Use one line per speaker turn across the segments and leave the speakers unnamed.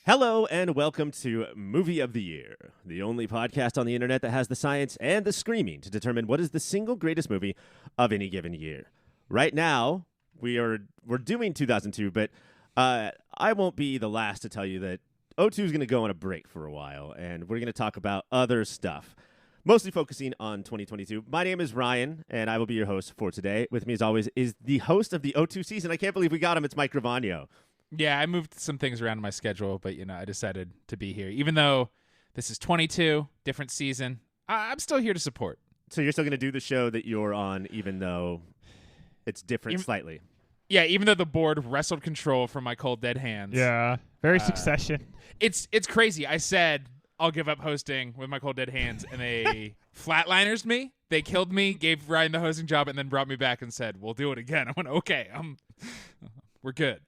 Hello and welcome to Movie of the Year, the only podcast on the internet that has the science and the screaming to determine what is the single greatest movie of any given year. Right now, we're doing 2002, but I won't be the last to tell you that '02 is going to go on a break for a while, and we're going to talk about other stuff, mostly focusing on 2022. My name is Ryan, and I will be your host for today. With me, as always, is the host of the '02 season. I can't believe we got him. It's Mike Gravano.
Yeah, I moved some things around in my schedule, but, I decided to be here. Even though this is 22, different season, I'm still here to support.
So you're still going to do the show that you're on, even though it's different slightly?
Yeah, even though the board wrestled control from my cold, dead hands.
Yeah, very Succession.
It's crazy. I said, I'll give up hosting with my cold, dead hands, and they flatliners me. They killed me, gave Ryan the hosting job, and then brought me back and said, we'll do it again. I went, okay, we're good.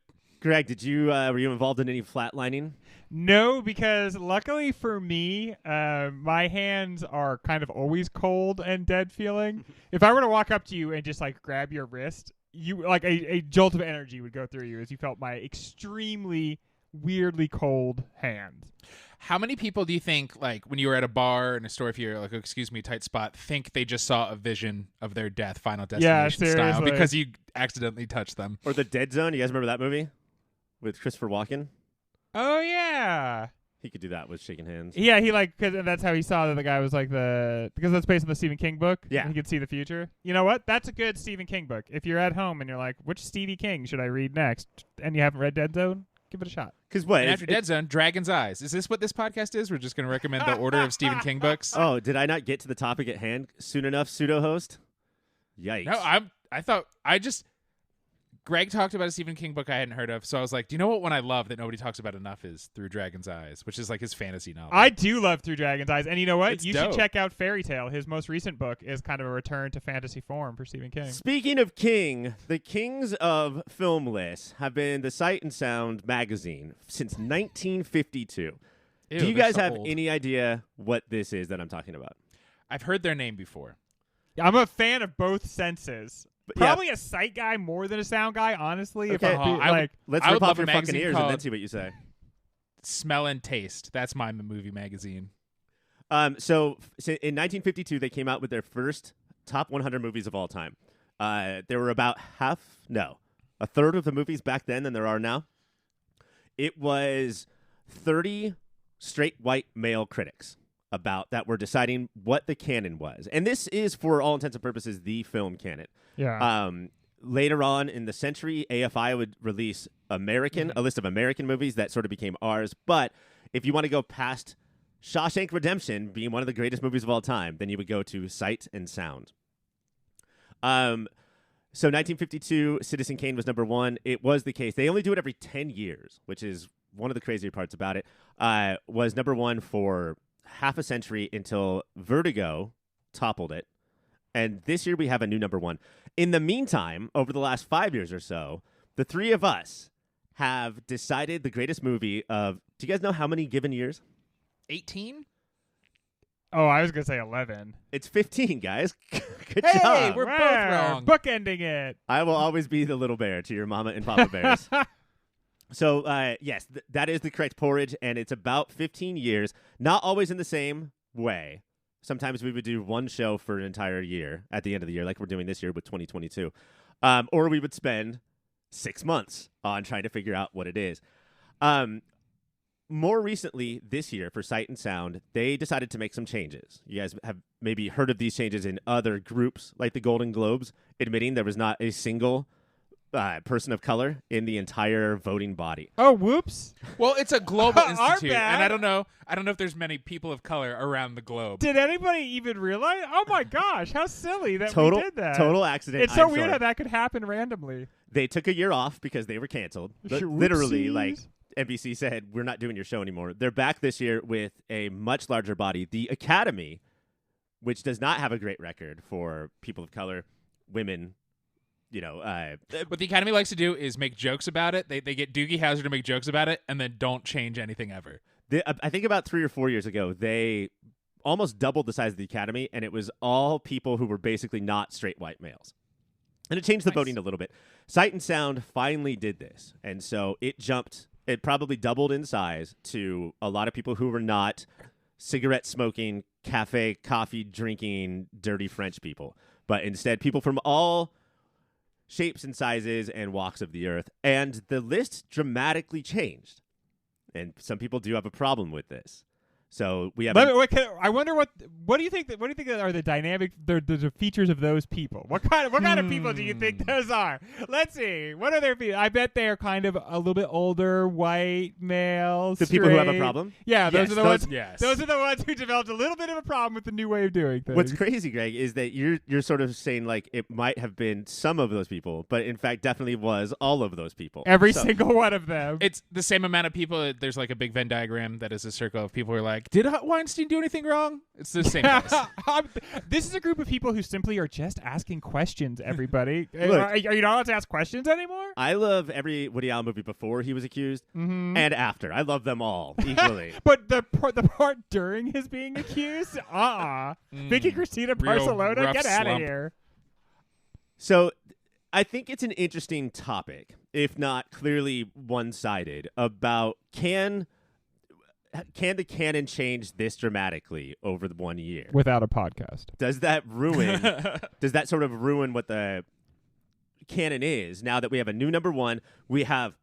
Greg, did you were you involved in any flatlining?
No, because luckily for me, my hands are kind of always cold and dead feeling. If I were to walk up to you and just like grab your wrist, you like a jolt of energy would go through you as you felt my extremely weirdly cold hands.
How many people do you think, like, when you were at a bar in a store, if you're like, excuse me, tight spot, think they just saw a vision of their death, Final Destination style, because you accidentally touched them?
Or The Dead Zone? You guys remember that movie with Christopher Walken?
Oh yeah,
he could do that with shaking hands.
Yeah, he cause that's how he saw that the guy was like because that's based on the Stephen King book.
Yeah,
he could see the future. You know what? That's a good Stephen King book. If you're at home and you're like, which Stevie King should I read next, and you haven't read Dead Zone, give it a shot.
Because what?
And after Dead Zone, Dragon's Eyes. Is this what this podcast is? We're just going to recommend the order of Stephen King books.
Oh, did I not get to the topic at hand soon enough, pseudo-host? Yikes.
No, Greg talked about a Stephen King book I hadn't heard of, so I was like, do you know what one I love that nobody talks about enough is Through Dragon's Eyes, which is like his fantasy novel.
I do love Through Dragon's Eyes, and you know what?
It's
you
dope.
should check out Fairy Tale. His most recent book is kind of a return to fantasy form for Stephen King.
Speaking of King, the kings of film lists have been the Sight and Sound magazine since 1952.
Ew,
do you guys
so
have
old.
any idea what this is that I'm talking about?
I've heard their name before.
I'm a fan of both senses.
But,
Probably a sight guy more than a sound guy, honestly.
Okay.
If I'm
Let's
I
rip
would
off
love a
your fucking
magazine
ears and then
called-
see what you say.
Smell and Taste. That's my movie magazine.
So in 1952, they came out with their first top 100 movies of all time. There were about a third of the movies back then than there are now. It was 30 straight white male critics that were deciding what the canon was. And this is, for all intents and purposes, the film canon.
Yeah.
Later on in the century, AFI would release a list of American movies that sort of became ours. But if you want to go past Shawshank Redemption being one of the greatest movies of all time, then you would go to Sight and Sound. So 1952, Citizen Kane was number one. It was the case. They only do it every 10 years, which is one of the crazier parts about it. Was number one for half a century until Vertigo toppled it. And this year we have a new number one. In the meantime, over the last 5 years or so, the three of us have decided the greatest movie of, do you guys know how many given years?
18?
Oh, I was going to say 11.
It's 15, guys. Good
Hey,
job.
we're both wrong.
Bookending it.
I will always be the little bear to your mama and papa bears. So, yes, that is the correct porridge, and it's about 15 years, not always in the same way. Sometimes we would do one show for an entire year at the end of the year, like we're doing this year with 2022. Or we would spend 6 months on trying to figure out what it is. More recently, this year, for Sight and Sound, they decided to make some changes. You guys have maybe heard of these changes in other groups, like the Golden Globes, admitting there was not a single person of color in the entire voting body.
Oh, whoops.
Well, it's a global
Our
institute,
bad.
and I don't know if there's many people of color around the globe.
Did anybody even realize? Oh, my gosh. How silly that
Total,
we did that.
total accident.
It's so
I'm
weird
sorry.
how that could happen randomly.
They took a year off because they were canceled.
Whoopsies.
Literally, like NBC said, we're not doing your show anymore. They're back this year with a much larger body. The Academy, which does not have a great record for people of color, women,
What the Academy likes to do is make jokes about it. They get Doogie Howser to make jokes about it, and then don't change anything ever.
I think about 3 or 4 years ago, they almost doubled the size of the Academy, and it was all people who were basically not straight white males. And it changed the
Nice.
voting a little bit. Sight and Sound finally did this, and so it jumped it probably doubled in size to a lot of people who were not cigarette smoking, coffee drinking, dirty French people, but instead people from all shapes and sizes and walks of the earth. And the list dramatically changed. And some people do have a problem with this. So we have.
I wonder what do you think? What do you think are the dynamic, the features of those people? What kind of people do you think those are? Let's see. What are their features? I bet they are kind of a little bit older, white, male.
The people who have a problem.
Yeah, those
Yes,
are the ones.
Yes.
Those are the ones who developed a little bit of a problem with the new way of doing things.
What's crazy, Greg, is that you're sort of saying like it might have been some of those people, but in fact definitely was all of those people.
Every single one of them.
It's the same amount of people. There's like a big Venn diagram that is a circle of people who are like, did Weinstein do anything wrong? It's the same guys.
This is a group of people who simply are just asking questions, everybody.
Look,
are you not allowed to ask questions anymore?
I love every Woody Allen movie before he was accused and after. I love them all equally.
But the part during his being accused? Vicky Cristina
Real
Barcelona?
rough
Get out of
slump.
here.
So I think it's an interesting topic, if not clearly one-sided, about can the canon change this dramatically over the 1 year?
Without a podcast.
Does that sort of ruin what the canon is now that we have a new number one? We have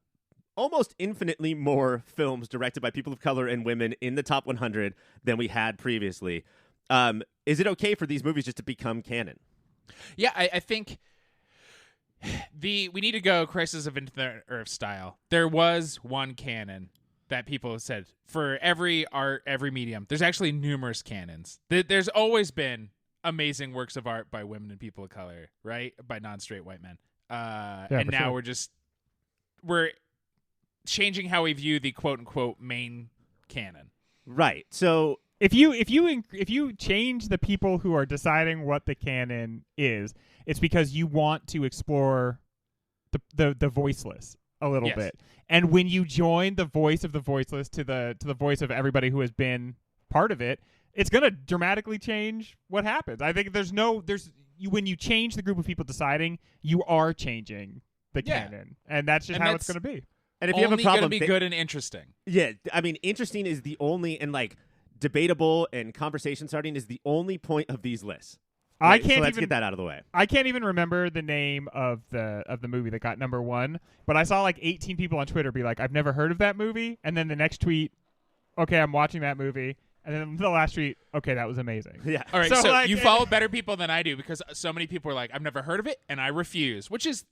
almost infinitely more films directed by people of color and women in the top 100 than we had previously. Is it okay for these movies just to become canon?
Yeah, I think we need to go Crisis of Infinite Earth style. There was one canon that people said for every art, every medium. There's actually numerous canons. There's always been amazing works of art by women and people of color, right? By non-straight white men. And now we're changing how we view the quote unquote main canon.
Right. So
If you change the people who are deciding what the canon is, it's because you want to explore the voiceless a little bit. And when you join the voice of the voiceless to the voice of everybody who has been part of it, it's going to dramatically change what happens. I think when you change the group of people deciding, you are changing the canon, and that's just how it's going to be.
And if you have a problem,
going to be good and interesting.
Yeah, I mean, interesting is the only, and like debatable and conversation starting is the only point of these lists. Right? So let's get that out of the way.
I can't even remember the name of the movie that got number one, but I saw like 18 people on Twitter be like, "I've never heard of that movie," and then the next tweet, "Okay, I'm watching that movie," and then the last tweet, "Okay, that was amazing."
Yeah.
All right, so
like,
you follow better people than I do because so many people are like, "I've never heard of it," and I refuse, which is.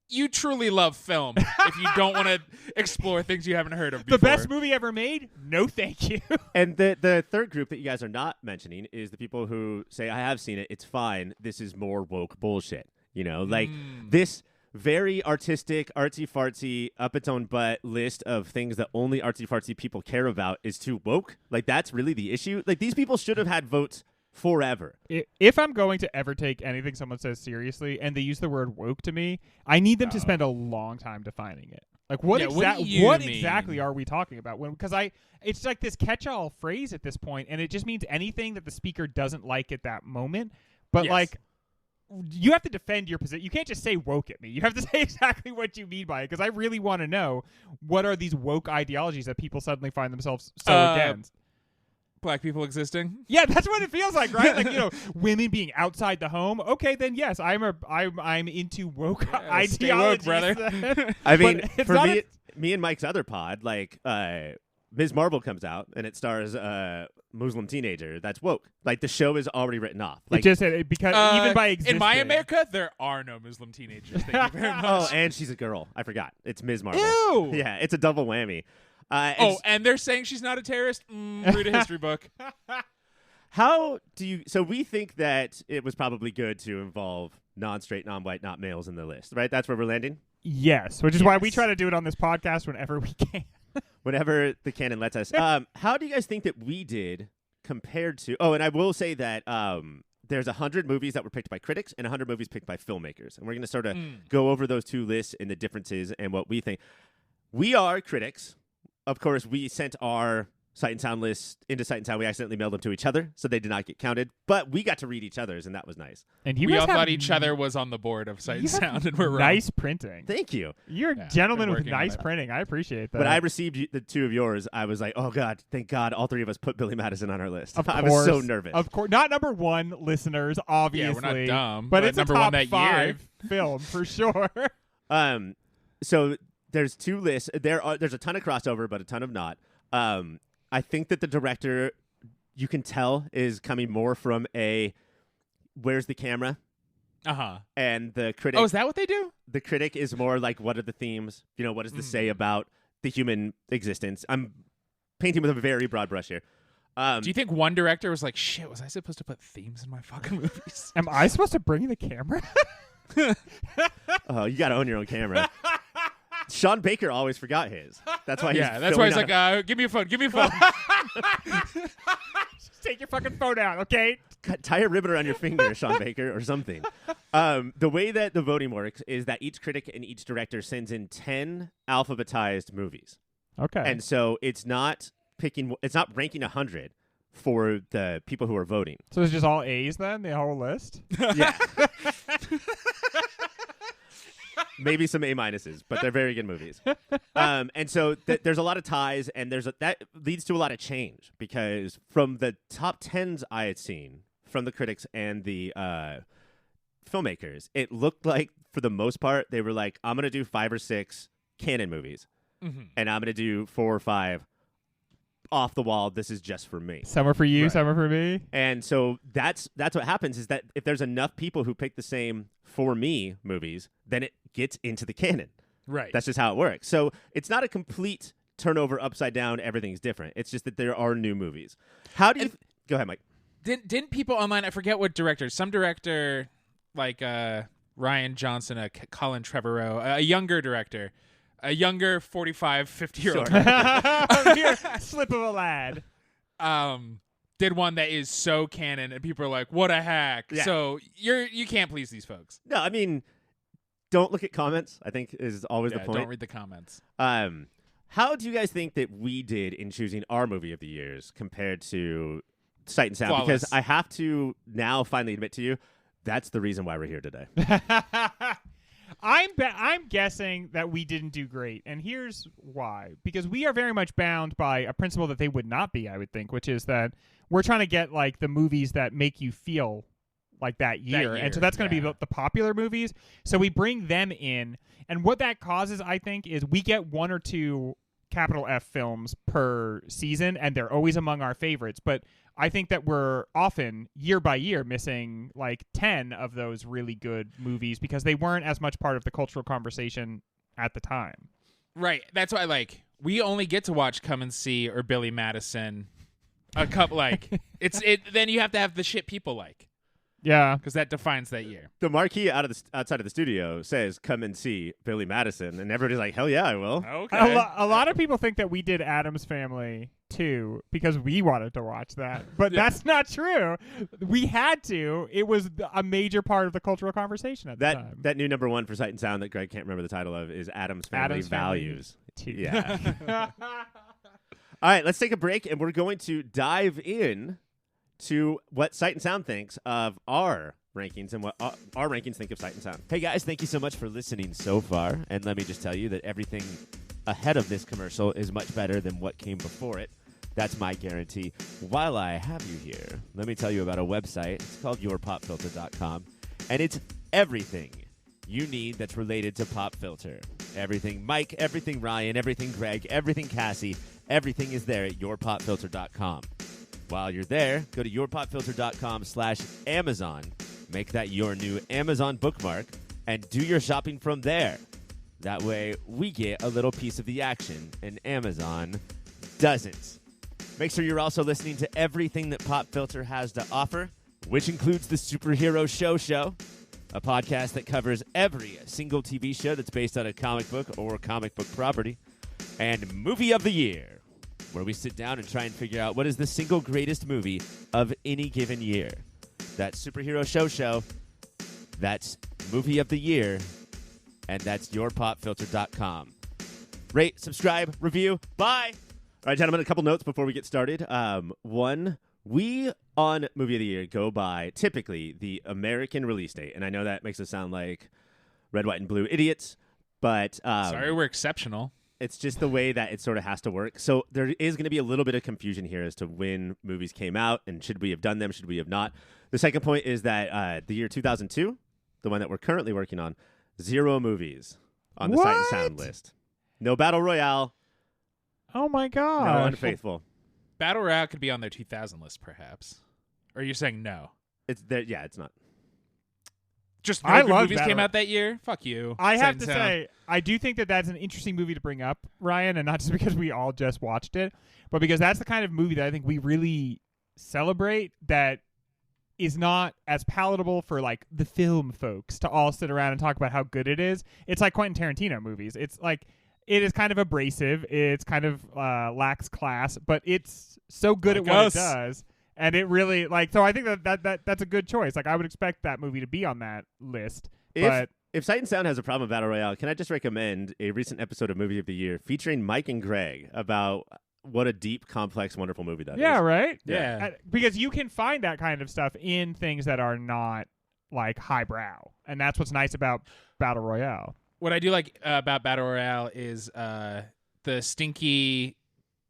You truly love film if you don't want to explore things you haven't heard of before.
The best movie ever made? No, thank you.
And the third group that you guys are not mentioning is the people who say, I have seen it, it's fine, this is more woke bullshit. You know, like this very artistic, artsy-fartsy, up its own butt list of things that only artsy-fartsy people care about is too woke. Like, that's really the issue. Like, these people should have had votes forever.
If I'm going to ever take anything someone says seriously and they use the word woke to me, I need them to spend a long time defining it. Like what exactly are we talking about? Because it's like this catch-all phrase at this point, and it just means anything that the speaker doesn't like at that moment. But like, you have to defend your position. You can't just say woke at me. You have to say exactly what you mean by it, because I really want to know what are these woke ideologies that people suddenly find themselves so against.
Black people existing?
Yeah, that's what it feels like, right? Like, you know, women being outside the home. Okay, then yes, I'm into woke ideology,
brother.
I mean, for me and Mike's other pod, like Ms. Marvel comes out and it stars a Muslim teenager. That's woke. Like the show is already written off. Like,
because even by existing,
in my America, there are no Muslim teenagers. Thank you very much.
Oh, and she's a girl. I forgot. It's Ms. Marvel.
Ew.
Yeah, it's a double whammy.
And they're saying she's not a terrorist? Read a history book.
How do you... So we think that it was probably good to involve non-straight, non-white, not males in the list, right? That's where we're landing?
Yes, which is why we try to do it on this podcast whenever we can.
Whenever the canon lets us. How do you guys think that we did compared to... Oh, and I will say that there's 100 movies that were picked by critics and 100 movies picked by filmmakers. And we're going to sort of go over those two lists and the differences and what we think. We are critics. Of course, we sent our Sight and Sound lists into Sight and Sound. We accidentally mailed them to each other, so they did not get counted. But we got to read each other's, and that was nice.
And you
we
guys
all
have
thought each other was on the board of Sight and
you have
Sound, and we're wrong.
nice printing.
Thank you.
You're
Yeah,
a gentleman
been
with
working on
nice
it.
printing. I appreciate that.
When I received the two of yours, I was like, oh, God, thank God all three of us put Billy Madison on our list.
Of
I
course,
was so nervous.
Of course, not number one, listeners. Obviously,
Yeah, we're not dumb.
but it's
number
a top
one that
five
year.
film for sure.
So there's two lists. There's a ton of crossover, but a ton of not. I think that the director, you can tell, is coming more from a where's the camera, and the critic.
Oh, is that what they do?
The critic is more like, what are the themes? What does this say about the human existence? I'm painting with a very broad brush here.
Do you think one director was like, shit, was I supposed to put themes in my fucking movies?
Am I supposed to bring the camera?
Oh, you got to own your own camera. Sean Baker always forgot his. That's why.
That's why he's like, give me a phone. Give me a phone.
Just take your fucking phone out, okay?
Tie a ribbon around your finger, Sean Baker, or something. The way that the voting works is that each critic and each director sends in 10 alphabetized movies.
Okay.
And so it's not ranking 100 for the people who are voting.
So it's just all A's then, the whole list?
Yeah. Maybe some A minuses, but they're very good movies. And so there's a lot of ties, and that leads to a lot of change, because from the top 10s I had seen from the critics and the filmmakers, it looked like, for the most part, they were like, I'm going to do 5 or 6 canon movies, and I'm going to do 4 or 5 off the wall. This is just for me.
Some are for you,
Right.
some are for me.
And so that's what happens, is that if there's enough people who pick the same for me movies, then it gets into the canon.
Right.
That's just how it works. So it's not a complete turnover upside down. Everything's different. It's just that there are new movies. How do you go ahead, Mike?
Didn't people online, I forget what director, some director like Ryan Johnson, Colin Trevorrow, a younger director, a younger 45, 50-year-old
Here, slip of a lad.
did one that is so canon, and people are like, what a hack.
Yeah.
So you can't please these folks.
No, I mean, don't look at comments, I think, is always the point.
Don't read the comments.
How do you guys think that we did in choosing our movie of the years compared to Sight and Sound?
Flawless.
Because I have to now finally admit to you, that's the reason why we're here today.
I'm guessing that we didn't do great, and here's why. Because we are very much bound by a principle that they would not be, I would think, which is that we're trying to get like the movies that make you feel like that year. And so that's going to be the popular movies. So we bring them in, and what that causes, I think, is we get 1 or 2 capital F films per season, and they're always among our favorites. But I think that we're often, year by year, missing like 10 of those really good movies because they weren't as much part of the cultural conversation at the time.
Right. That's why, we only get to watch Come and See or Billy Madison a couple, then you have to have the shit people like.
Yeah.
Because that defines that year.
The marquee outside of the studio says, come and see Billy Madison. And everybody's like, hell yeah, I will.
Okay.
A lot of people think that we did Addams Family too because we wanted to watch that. But that's not true. We had to. It was a major part of the cultural conversation at the time.
That new number 1 for Sight and Sound that Greg can't remember the title of is Addams Family Values. Yeah. All right, let's take a break, and we're going to dive in to what Sight and Sound thinks of our rankings and what our rankings think of Sight and Sound.
Hey guys, thank you so much for listening so far. And let me just tell you that everything ahead of this commercial is much better than what came before it. That's my guarantee. While I have you here, let me tell you about a website. It's called yourpopfilter.com. And it's everything you need that's related to Pop Filter. Everything Mike, everything Ryan, everything Greg, everything Cassie, everything is there at yourpopfilter.com. While you're there, go to yourpopfilter.com/Amazon. Make that your new Amazon bookmark and do your shopping from there. That way, we get a little piece of the action and Amazon doesn't. Make sure you're also listening to everything that Pop Filter has to offer, which includes the Superhero Show, a podcast that covers every single TV show that's based on a comic book or comic book property, and Movie of the Year, where we sit down and try and figure out what is the single greatest movie of any given year. That's Superhero Show, that's Movie of the Year, and that's yourpopfilter.com. Rate, subscribe, review. Bye!
All right, gentlemen, a couple notes before we get started. One, we on Movie of the Year go by typically the American release date. And I know that makes us sound like red, white, and blue idiots, but
Sorry, we're exceptional.
it's just the way that it sort of has to work. So there is going to be a little bit of confusion here as to when movies came out and should we have done them, should we have not. The second point is that the year 2002, the one that we're currently working on, 0 movies on the Sight and Sound list. No Battle Royale.
Oh my
No
god.
Unfaithful.
Battle Royale could be on their 2000 list, perhaps. Or you're saying no?
It's there. Yeah, it's not.
Just
I
no good
love
movies
Battle
came out that year? Fuck you.
I
Sight
have
and
to
Sound.
say, I do think that that's an interesting movie to bring up, Ryan, and not just because we all just watched it, but because that's the kind of movie that I think we really celebrate that is not as palatable for like the film folks to all sit around and talk about how good it is. It's like Quentin Tarantino movies. It's like it is kind of abrasive. It's kind of lacks class, but it's so good
Like
at what
us.
it does. And it really so I think that's a good choice. Like I would expect that movie to be on that list. But
If Sight and Sound has a problem with Battle Royale, can I just recommend a recent episode of Movie of the Year featuring Mike and Greg about what a deep, complex, wonderful movie that is.
yeah, right?
Yeah.
Because you can find that kind of stuff in things that are not like highbrow. And that's what's nice about Battle Royale.
What I do like about Battle Royale is the stinky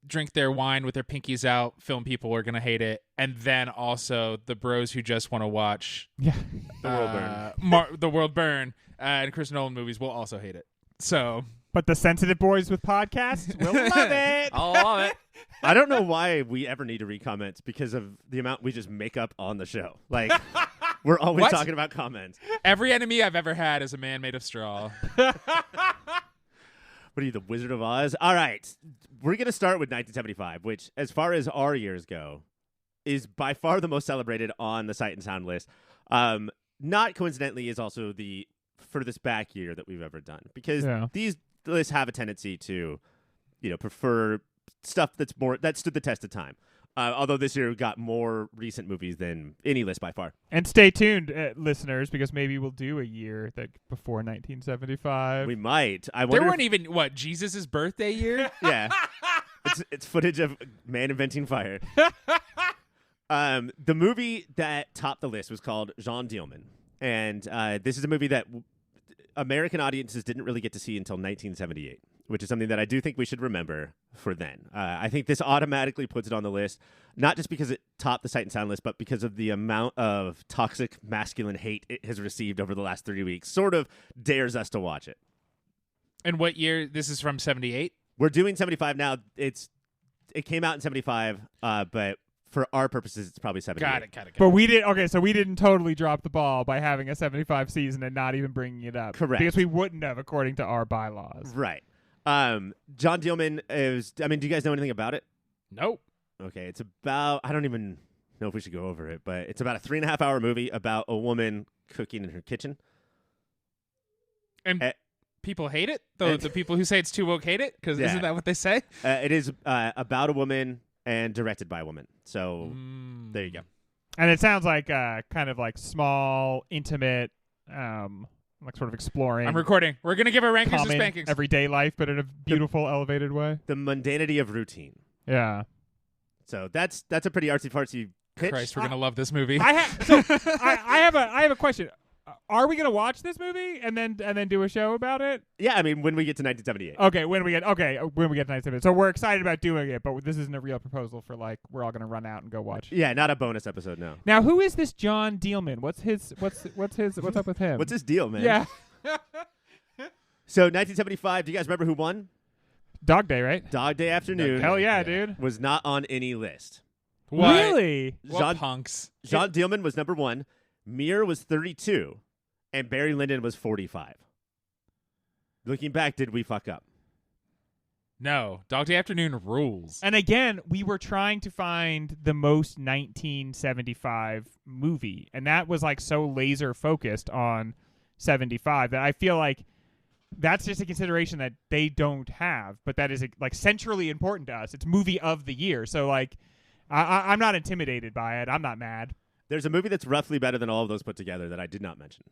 drink their wine with their pinkies out film people are going to hate it. And then also the bros who just want to watch
Yeah.
The World Burn.
The World Burn and Chris Nolan movies will also hate it. So
But the sensitive boys with podcasts will love it.
I'll love it.
I don't know why we ever need to read comments because of the amount we just make up on the show. Like, we're always
What?
talking about comments.
Every enemy I've ever had is a man made of straw.
What are you, the Wizard of Oz? All right. We're going to start with 1975, which, as far as our years go, is by far the most celebrated on the Sight and Sound list. Not coincidentally, is also the furthest back year that we've ever done because these lists have a tendency to, prefer stuff that stood the test of time. Although this year got more recent movies than any list by far.
And stay tuned, listeners, because maybe we'll do a year that before 1975.
We might. I
There
wonder.
weren't even, Jesus' birthday year?
Yeah. It's footage of man inventing fire. The movie that topped the list was called Jean Dielman. And this is a movie that American audiences didn't really get to see until 1978, which is something that I do think we should remember for then. I think this automatically puts it on the list, not just because it topped the Sight and Sound list, but because of the amount of toxic masculine hate it has received over the last 3 weeks. Sort of dares us to watch it.
And what year? This is from 78?
We're doing 75 now. It came out in 75, but for our purposes, it's probably 78.
Got it.
But we didn't totally drop the ball by having a 75 season and not even bringing it up.
Correct.
Because we wouldn't have, according to our bylaws.
Right. John Dielman is. I mean, do you guys know anything about it?
Nope.
Okay, it's about. I don't even know if we should go over it, but it's about a 3.5 hour movie about a woman cooking in her kitchen.
And people hate it? The people who say it's too woke hate it? Because isn't that what they say?
It is about a woman and directed by a woman. So there you go.
And it sounds like kind of like small, intimate, like sort of exploring.
I'm recording. We're going to give our rankings and
common
spankings.
everyday life, but in a beautiful, elevated way.
The mundanity of routine.
Yeah.
So that's a pretty artsy fartsy pitch.
Christ, we're going to love this movie.
I have a question. Are we gonna watch this movie and then do a show about it?
Yeah, I mean when we get to 1978.
Okay, when we get to 1978. So we're excited about doing it, but this isn't a real proposal for like we're all gonna run out and go watch.
Yeah, not a bonus episode. No.
Now, who is this John Dielman? What's up with him?
What's his deal, man?
Yeah,
So 1975. Do you guys remember who won?
Dog Day, right?
Dog Day Afternoon.
Hell yeah, dude.
Was not on any list.
What?
Really?
What punks?
Jean Dielman was number 1. Mir was 32, and Barry Lyndon was 45. Looking back, did we fuck up?
No. Dog Day Afternoon rules.
And again, we were trying to find the most 1975 movie, and that was like so laser focused on 75 that I feel like that's just a consideration that they don't have, but that is like centrally important to us. It's movie of the year, so like I'm not intimidated by it. I'm not mad.
There's a movie that's roughly better than all of those put together that I did not mention.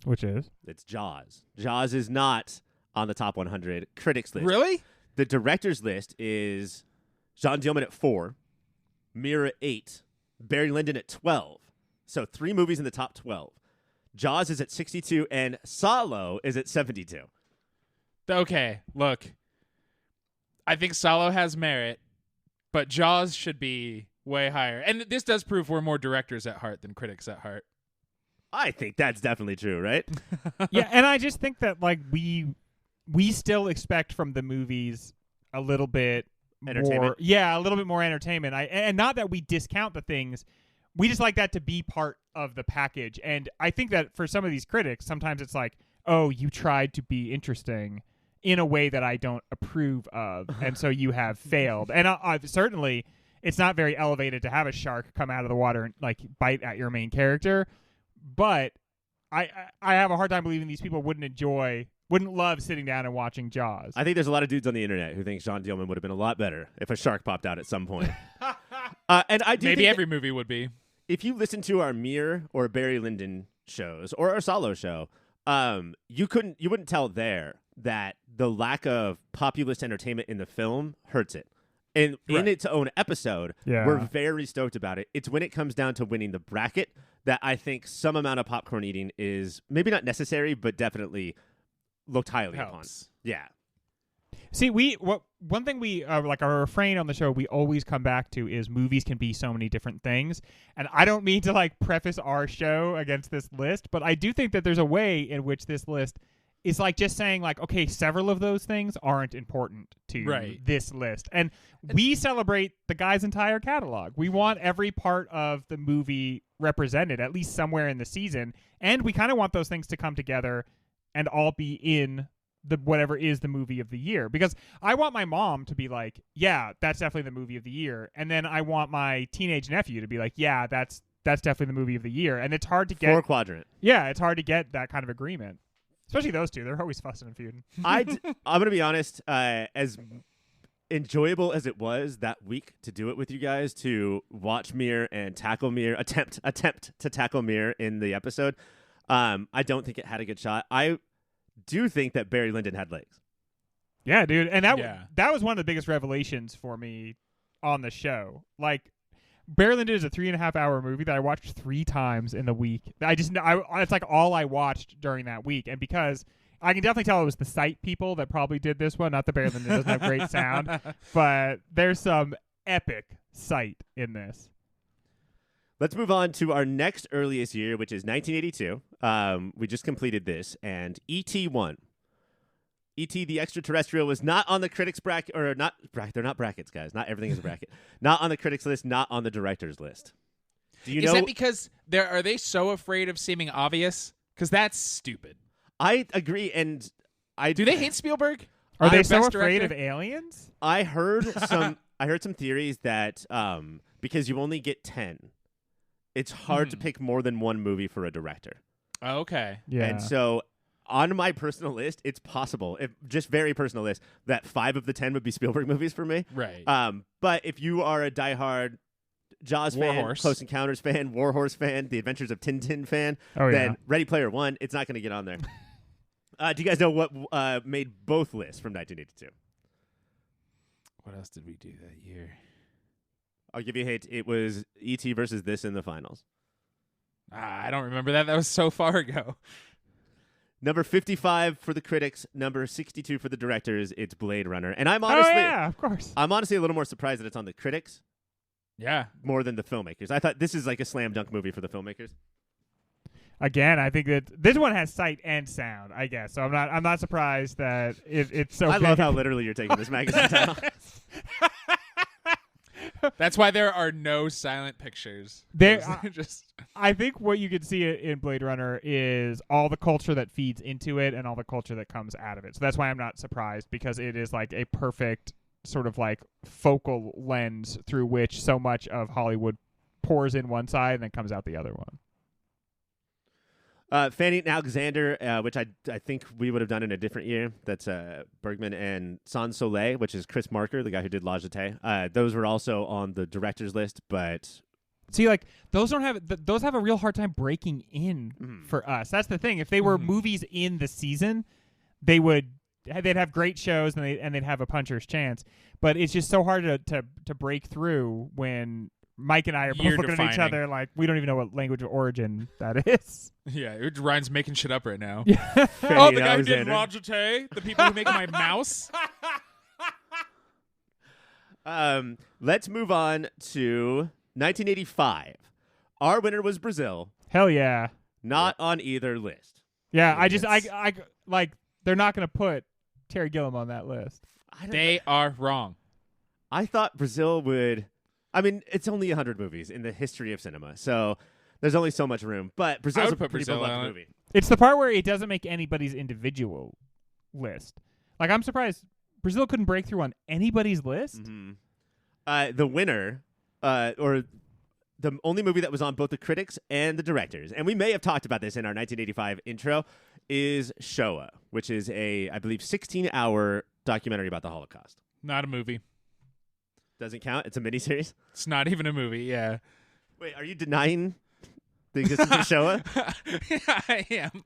Which is?
It's Jaws. Jaws is not on the top 100 critics list.
Really?
The director's list is Jean Dielman at 4, Mir at 8, Barry Lyndon at 12. So 3 movies in the top 12. Jaws is at 62, and Solo is at 72.
Okay, look. I think Solo has merit, but Jaws should be way higher. And this does prove we're more directors at heart than critics at heart.
I think that's definitely true, right?
Yeah, and I just think that like we still expect from the movies a little bit
Entertainment.
more. Yeah, a little bit more entertainment. And not that we discount the things. We just like that to be part of the package. And I think that for some of these critics, sometimes it's like, oh, you tried to be interesting in a way that I don't approve of, and so you have failed. And I've certainly, it's not very elevated to have a shark come out of the water and like bite at your main character. But I have a hard time believing these people wouldn't love sitting down and watching Jaws.
I think there's a lot of dudes on the internet who think Jean Dielman would have been a lot better if a shark popped out at some point. And I do
Maybe
think
every movie would be.
if you listen to our Mir or Barry Lyndon shows or our Solo show, you wouldn't tell there that the lack of populist entertainment in the film hurts it. And in its own episode, we're very stoked about it. It's when it comes down to winning the bracket that I think some amount of popcorn eating is maybe not necessary, but definitely looked highly upon. Yeah.
See, one thing we like our refrain on the show we always come back to is movies can be so many different things. And I don't mean to like preface our show against this list, but I do think that there's a way in which this list is like just saying like, okay, several of those things aren't important to this list. And we celebrate the guy's entire catalog. We want every part of the movie represented, at least somewhere in the season. And we kind of want those things to come together and all be in the whatever is the movie of the year. Because I want my mom to be like, yeah, that's definitely the movie of the year. And then I want my teenage nephew to be like, yeah, that's definitely the movie of the year. And it's hard to get
4 quadrant.
Yeah, it's hard to get that kind of agreement. Especially those two. They're always fussing and feuding.
I'm going to be honest, as enjoyable as it was that week to do it with you guys, to watch Mir and tackle Mir, attempt to tackle Mir in the episode, I don't think it had a good shot. I do think that Barry Lyndon had legs.
Yeah, dude. And that was one of the biggest revelations for me on the show. Like, Barry Lyndon is a 3.5 hour movie that I watched 3 times in the week. It's like all I watched during that week. And because I can definitely tell it was the sight people that probably did this one, not the Barry Lyndon doesn't have great sound, but there's some epic sight in this.
Let's move on to our next earliest year, which is 1982. We just completed this, and E.T. won. E.T. the Extraterrestrial was not on the critics bracket, or not. They're not brackets, guys. Not everything is a bracket. Not on the critics list. Not on the directors list. Do you know?
Is that because are they so afraid of seeming obvious? Because that's stupid.
I agree, and
do they hate Spielberg?
Are they so
best
afraid
director?
of aliens?
I heard some theories that because you only get 10, it's hard to pick more than one movie for a director.
Oh, okay.
Yeah.
And so on my personal list, it's possible, if just very personal list, that 5 of the 10 would be Spielberg movies for me.
Right.
But if you are a diehard Jaws fan,
Warhorse.
Close Encounters fan, Warhorse fan, The Adventures of Tintin fan,
Oh,
then
yeah.
Ready Player One, it's not going to get on there. Do you guys know what made both lists from 1982?
What else did we do that year?
I'll give you a hint. It was E.T. versus this in the finals.
I don't remember that. That was so far ago.
Number 55 for the critics, number 62 for the directors. It's Blade Runner, and I'm honestly,
of course.
I'm honestly a little more surprised that it's on the critics
Yeah.
more than the filmmakers. I thought this is like a slam dunk movie for the filmmakers.
Again, I think that this one has sight and sound, I guess. So I'm not surprised that it's so
I
big.
love how literally you're taking this magazine title.
That's why there are no silent pictures.
I think what you can see in Blade Runner is all the culture that feeds into it and all the culture that comes out of it. So that's why I'm not surprised, because it is like a perfect sort of like focal lens through which so much of Hollywood pours in one side and then comes out the other one.
Fanny and Alexander, which I think we would have done in a different year. That's Bergman and Sans Soleil, which is Chris Marker, the guy who did La Jetée. Those were also on the director's list, but
see, like those have a real hard time breaking in for us. That's the thing. If they were movies in the season, they would they'd have great shows and they'd have a puncher's chance. But it's just so hard to break through when Mike and I are both
You're
looking at each
defining.
other like we don't even know what language of origin that is.
Yeah, Ryan's making shit up right now.
Yeah.
Oh, the guy who did
Alexander.
Logitech, the people who make my mouse.
Let's move on to 1985. Our winner was Brazil,
Hell yeah.
not on either list.
Yeah, I
Yes.
like they're not going to put Terry Gilliam on that list.
They are wrong.
I thought Brazil would. I mean, it's only 100 movies in the history of cinema, so there's only so much room. But Brazil's a
would put
pretty
Brazil
beloved
on it.
movie.
It's the part where it doesn't make anybody's individual list. Like I'm surprised Brazil couldn't break through on anybody's list.
Mm-hmm. The winner, or the only movie that was on both the critics and the directors, and we may have talked about this in our 1985 intro, is Shoah, which is a, I believe, 16-hour documentary about the Holocaust.
Not a movie.
Doesn't count. It's a miniseries.
It's not even a movie. Yeah.
Wait, are you denying the existence of Shoah?
I am.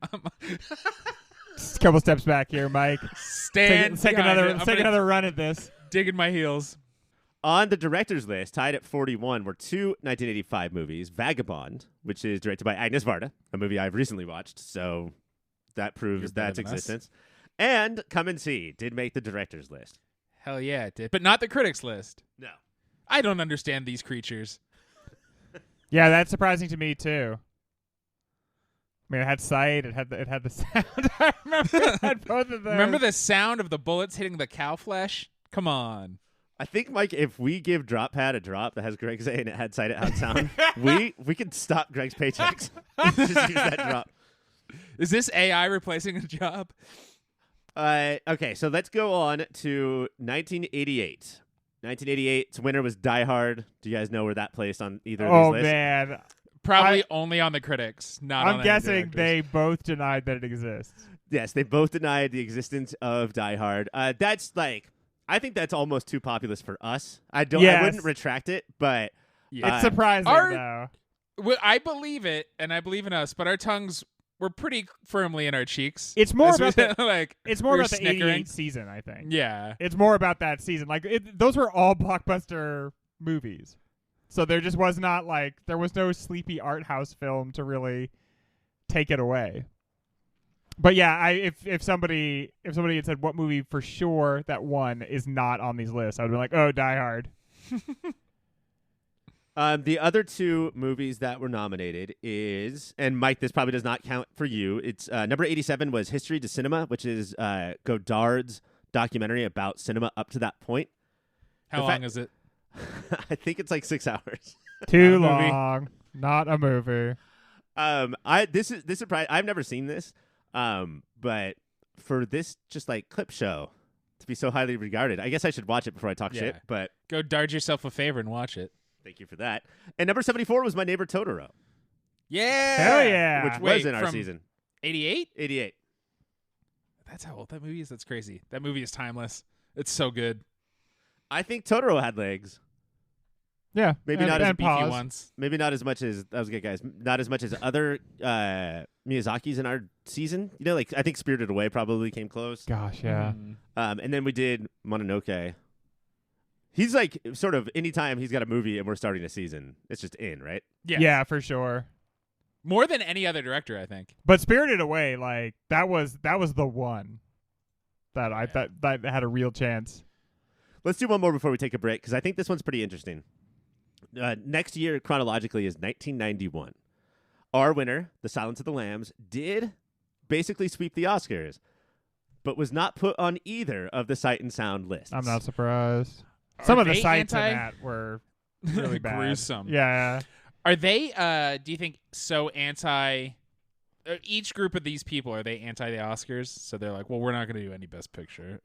Just a couple steps back here, Mike.
Stand.
Take
behind
another
it. I'm
take
gonna
another run at this.
dig in my heels.
On the director's list, tied at 41, were two 1985 movies. Vagabond, which is directed by Agnes Varda, a movie I've recently watched, so that proves
You're better
that's
than us.
existence. And Come and See did make the director's list.
Hell yeah, it did. But not the critics list.
No.
I don't understand these creatures.
Yeah, that's surprising to me too. I mean, it had sight. It had the sound. I remember it had both of those.
Remember the sound of the bullets hitting the cow flesh? Come on.
I think, Mike, if we give Drop Pad a drop that has Greg's A and it had Sight It Out Sound, we could stop Greg's paychecks. Just use that drop.
Is this AI replacing a job?
Okay, so let's go on to 1988. 1988's winner was Die Hard. Do you guys know where that placed on either of
Oh
these lists?
man,
Probably only on the critics, not on
I'm
any
guessing
directors.
they both denied that it exists.
Yes, they both denied the existence of Die Hard. That's like, I think that's almost too populist for us. I
Yes.
wouldn't retract it, but
Yeah.
It's surprising though.
Well, I believe it, and I believe in us, but our tongues were pretty firmly in our cheeks.
It's more
As we-
about the
like
it's more
we were
about the
snickering.
88 season, I think.
Yeah.
It's more about that season. Like those were all blockbuster movies. So there just was not like there was no sleepy art house film to really take it away. But yeah, if somebody had said what movie for sure that one is not on these lists, I would be like, oh, Die Hard.
the other two movies that were nominated is, and Mike, this probably does not count for you. It's number 87 was History to Cinema, which is Godard's documentary about cinema up to that point.
How
The
long
fact-
is it?
I think it's like 6 hours.
Too
Not a movie.
long. Not a movie.
This surprised. I've never seen this, but for this just like clip show to be so highly regarded, I guess I should watch it before I talk
Yeah.
shit. But
Go dart yourself a favor and watch it.
thank you for that. And number 74 was My Neighbor Totoro,
Yeah.
Hell yeah.
which
Wait,
was in our
from
season
88?
88.
That's how old that movie is. That's crazy. That movie is timeless. It's so good.
I think Totoro had legs.
Yeah.
Maybe
and,
not as
and
Beefy
pause.
ones.
Maybe not as much as that was good, guys. Not as much as other Miyazaki's in our season. You know, like I think Spirited Away probably came close.
Gosh, yeah.
Mm.
And then we did Mononoke. He's like sort of anytime he's got a movie and we're starting a season, it's just in, right?
Yes.
Yeah, for sure.
More than any other director, I think.
But Spirited Away, like that was the one that I thought that had a real chance.
Let's do one more before we take a break because I think this one's pretty interesting. Next year, chronologically, is 1991. Our winner, The Silence of the Lambs, did basically sweep the Oscars, but was not put on either of the Sight and Sound lists.
I'm not surprised.
Are
Some of the
they
sights in
anti-
that were really bad.
Gruesome.
Yeah.
Are they, do you think, so anti... each group of these people, are they anti the Oscars? So they're like, well, we're not going to do any Best Picture.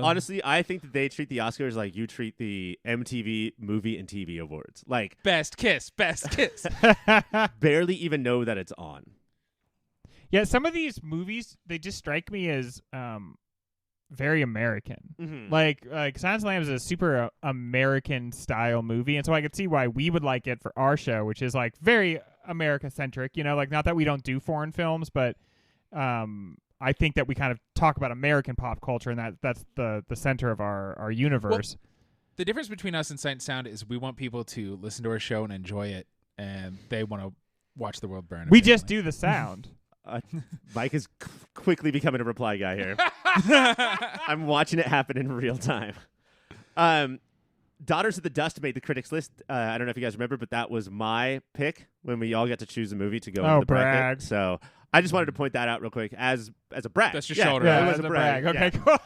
Honestly, I think that they treat the Oscars like you treat the MTV Movie and TV Awards. Like,
Best Kiss.
barely even know that it's on.
Yeah, some of these movies, they just strike me as very American.
Mm-hmm.
Like Silence of the Lambs is a super American style movie, and so I could see why we would like it for our show, which is like very America centric. You know, like not that we don't do foreign films, but I think that we kind of talk about American pop culture, and that's the center of our universe.
Well, the difference between us and Sight and Sound is we want people to listen to our show and enjoy it, and they want to watch the world burn.
We just do the sound.
Mike is quickly becoming a reply guy here. I'm watching it happen in real time. Daughters of the Dust made the critics list. I don't know if you guys remember, but that was my pick when we all got to choose a movie to go in the bracket.
brag.
So I just wanted to point that out real quick as a brag.
That's your
yeah,
shoulder.
Yeah,
Yeah,
it was a brag.
Okay,
yeah.
cool.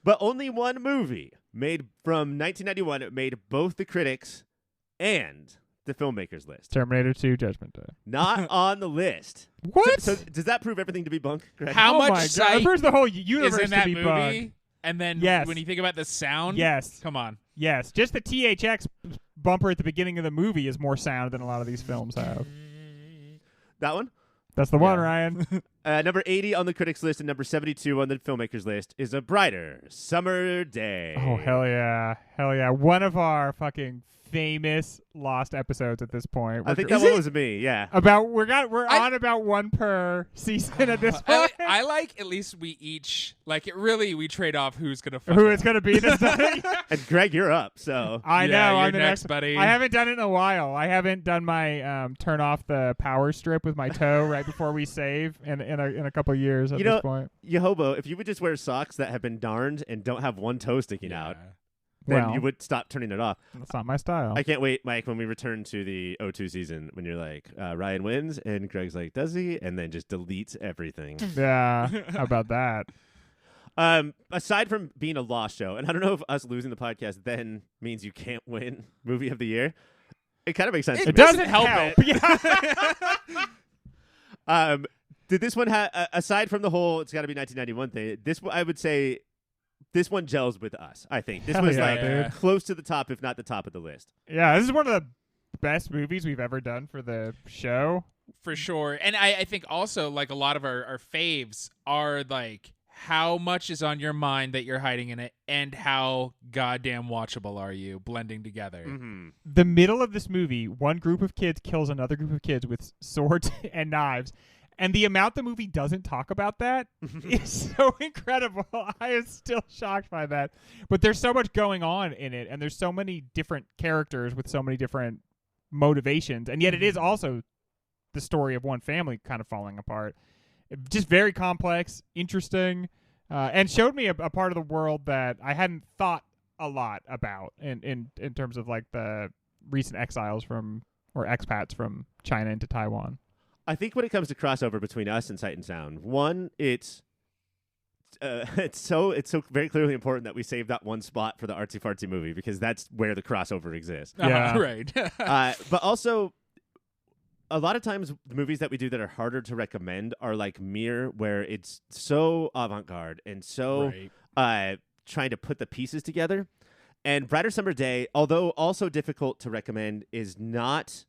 But only one movie made from 1991 made both the critics and the filmmakers list.
Terminator 2 Judgment Day.
Not on the list.
What?
So does that prove everything to be bunk, Greg?
How
Oh
much
my God.
sight
It proves the whole universe
is in that
to be
movie?
bugged.
And then
Yes.
when you think about the sound,
Yes.
come on.
Yes. Just the THX bumper at the beginning of the movie is more sound than a lot of these films have.
That one?
That's the one,
Yeah.
Ryan.
Number 80 on the critics list and number 72 on the filmmakers list is A Brighter Summer Day.
Oh, hell yeah. Hell yeah. One of our fucking famous lost episodes at this point.
I think
We're-
that one was me, yeah.
we're on about one per season at this point.
I like at least we each like it. Really, we trade off who's gonna fuck
Who
up.
it's going to be this time.
And Greg, you're up, so.
I
Yeah,
know.
you're
I'm the
next, buddy.
I haven't done it in a while. I haven't done my turn off the power strip with my toe right before we save in a couple years at
You
this
know,
point.
Yehobo, if you would just wear socks that have been darned and don't have one toe sticking
Yeah.
out, then
Well,
you would stop turning it off.
that's not my style.
I can't wait, Mike, when we return to the O2 season, when you're like, Ryan wins, and Greg's like, does he? And then just deletes everything.
Yeah, how about that?
Aside from being a lost show, and I don't know if us losing the podcast then means you can't win movie of the year. It kind of makes sense.
It
to me.
doesn't help
it. Yeah.
Did this one have, aside from the whole, it's got to be 1991 thing, this I would say, this one gels with us, I think. This
Hell
was
yeah,
like
dude.
close to the top, if not the top of the list.
Yeah, this is one of the best movies we've ever done for the show.
For sure. And I think also like a lot of our faves are like how much is on your mind that you're hiding in it and how goddamn watchable are you blending together.
Mm-hmm.
The middle of this movie, one group of kids kills another group of kids with swords and knives. And the amount the movie doesn't talk about that is so incredible. I am still shocked by that. But there's so much going on in it, and there's so many different characters with so many different motivations. And yet it is also the story of one family kind of falling apart. Just very complex, interesting, and showed me a part of the world that I hadn't thought a lot about in terms of like the recent exiles or expats from China into Taiwan.
I think when it comes to crossover between us and Sight and Sound, one, it's so very clearly important that we save that one spot for the artsy fartsy movie because that's where the crossover exists.
Yeah.
Right.
But also, a lot of times the movies that we do that are harder to recommend are like Mir, where it's so avant-garde and so
Right.
trying to put the pieces together. And Brighter Summer Day, although also difficult to recommend, is not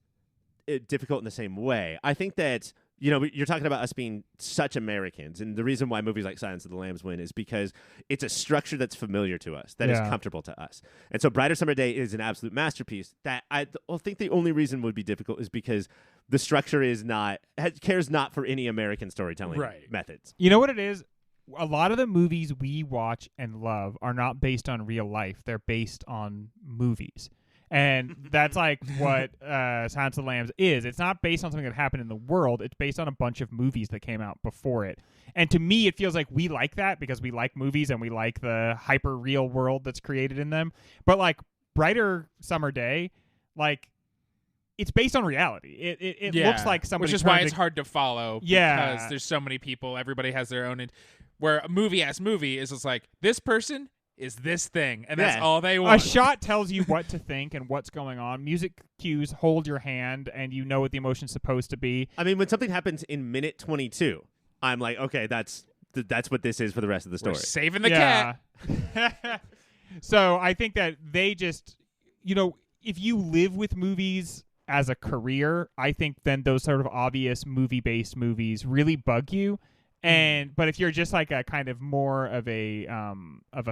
difficult in the same way. I think that, you know, you're talking about us being such Americans, and the reason why movies like Silence of the Lambs win is because it's a structure that's familiar to us, that is comfortable to us. And so Brighter Summer Day is an absolute masterpiece that I think the only reason would be difficult is because the structure cares not for any American storytelling methods.
You know what it is? A lot of the movies we watch and love are not based on real life. They're based on movies. And that's like what Silence of the Lambs is. It's not based on something that happened in the world. It's based on a bunch of movies that came out before it. And to me, it feels like we like that because we like movies and we like the hyper real world that's created in them. But like Brighter Summer Day, like it's based on reality. It looks like somebody.
Which is why it's hard to follow.
Yeah.
Because there's so many people. Everybody has their own. Where a movie is just like this person is this thing, and that's all they want.
A shot tells you what to think and what's going on. Music cues hold your hand, and you know what the emotion's supposed to be.
I mean, when something happens in minute 22, I'm like, okay, that's what this is for the rest of the story.
We're saving the cat.
So I think that they just, you know, if you live with movies as a career, I think then those sort of obvious movie-based movies really bug you. But if you're just like a kind of more of a